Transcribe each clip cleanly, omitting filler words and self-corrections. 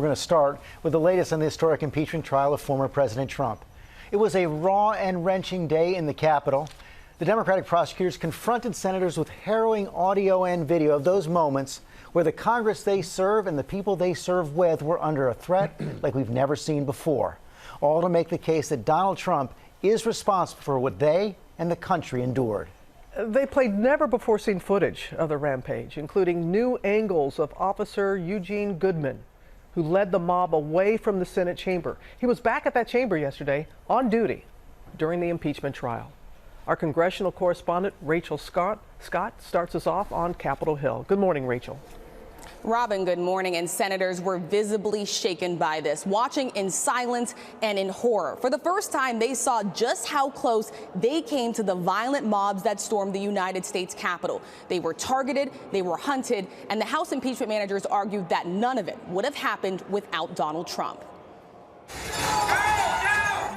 We're going to start with the latest on the historic impeachment trial of former President Trump. It was a raw and wrenching day in the Capitol. The Democratic prosecutors confronted senators with harrowing audio and video of those moments where the Congress they serve and the people they serve with were under a threat like we've never seen before. All to make the case that Donald Trump is responsible for what they and the country endured. They played never-before-seen footage of the rampage, including new angles of Officer Eugene Goodman, who led the mob away from the Senate chamber. He was back at that chamber yesterday on duty during the impeachment trial. Our congressional correspondent, Rachel Scott, starts us off on Capitol Hill. Good morning, Rachel. Robin, good morning. And senators were visibly shaken by this, watching in silence and in horror. For the first time, they saw just how close they came to the violent mobs that stormed the United States Capitol. They were targeted, they were hunted, and the House impeachment managers argued that none of it would have happened without Donald Trump.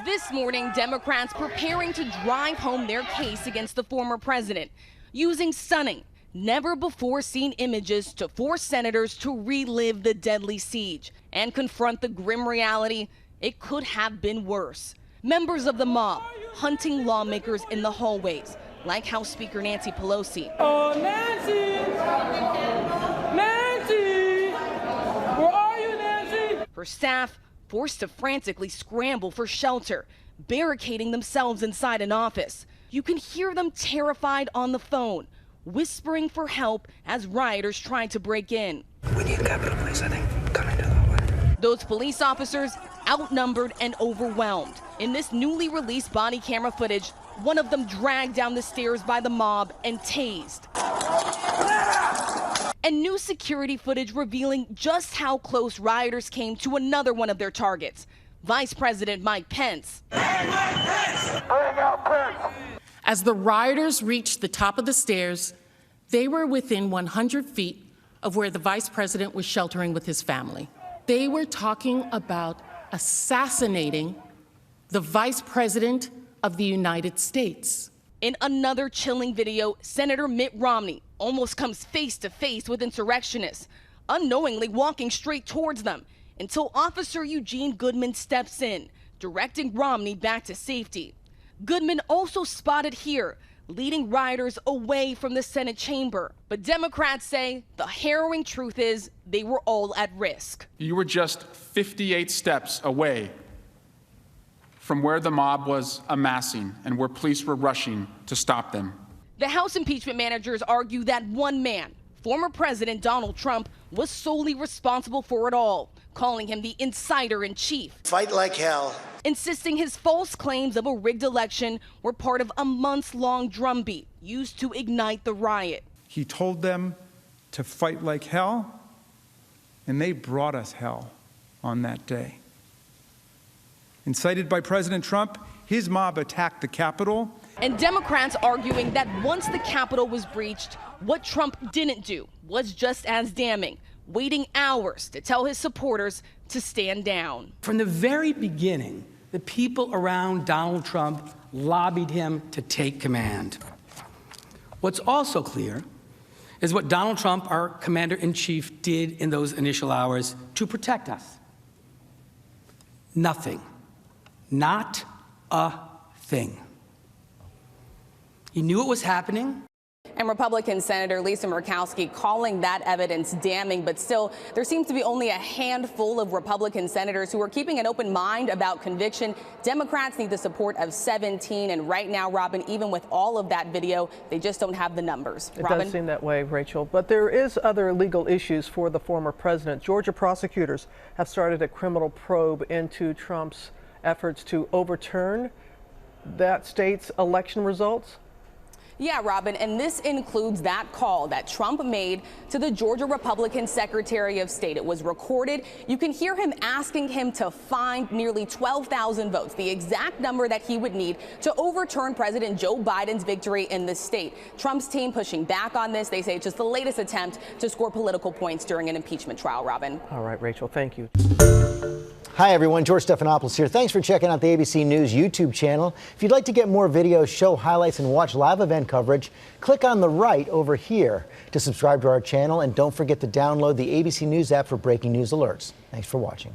This morning, Democrats preparing to drive home their case against the former president, using stunning, never-before-seen images to force senators to relive the deadly siege and confront the grim reality it could have been worse. Members of the mob hunting lawmakers in the hallways, like House Speaker Nancy Pelosi. Oh, Nancy! Nancy! Where are you, Nancy? Her staff forced to frantically scramble for shelter, barricading themselves inside an office. You can hear them terrified on the phone, whispering for help as rioters tried to break in. We need Capitol Police, I think. Come into that way. Those police officers outnumbered and overwhelmed. In this newly released body camera footage, one of them dragged down the stairs by the mob and tased. And new security footage revealing just how close rioters came to another one of their targets, Vice President Mike Pence. Hey, Mike Pence! Bring out Pence! As the rioters reached the top of the stairs, they were within 100 feet of where the vice president was sheltering with his family. They were talking about assassinating the vice president of the United States. In another chilling video, Senator Mitt Romney almost comes face to face with insurrectionists, unknowingly walking straight towards them until Officer Eugene Goodman steps in, directing Romney back to safety. Goodman also spotted here, leading rioters away from the Senate chamber. But Democrats say the harrowing truth is they were all at risk. You were just 58 steps away from where the mob was amassing and where police were rushing to stop them. The House impeachment managers argue that one man, former President Donald Trump, was solely responsible for it all, calling him the insider-in-chief. Fight like hell. Insisting his false claims of a rigged election were part of a months-long drumbeat used to ignite the riot. He told them to fight like hell, and they brought us hell on that day. Incited by President Trump, his mob attacked the Capitol. And Democrats arguing that once the Capitol was breached, what Trump didn't do was just as damning, waiting hours to tell his supporters to stand down. From the very beginning, the people around Donald Trump lobbied him to take command. What's also clear is what Donald Trump, our commander-in-chief, did in those initial hours to protect us. Nothing. Not a thing. He knew it was happening. And Republican Senator Lisa Murkowski calling that evidence damning, but still, there seems to be only a handful of Republican senators who are keeping an open mind about conviction. Democrats need the support of 17, and right now, Robin, even with all of that video, they just don't have the numbers. It does seem that way, Rachel, but there is other legal issues for the former president. Georgia prosecutors have started a criminal probe into Trump's efforts to overturn that state's election results. Yeah, Robin, and this includes that call that Trump made to the Georgia Republican Secretary of State. It was recorded. You can hear him asking him to find nearly 12,000 votes, the exact number that he would need to overturn President Joe Biden's victory in the state. Trump's team pushing back on this. They say it's just the latest attempt to score political points during an impeachment trial, Robin. All right, Rachel, thank you. Hi, everyone. George Stephanopoulos here. Thanks for checking out the ABC News YouTube channel. If you'd like to get more videos, show highlights, and watch live event coverage, click on the right over here to subscribe to our channel. And don't forget to download the ABC News app for breaking news alerts. Thanks for watching.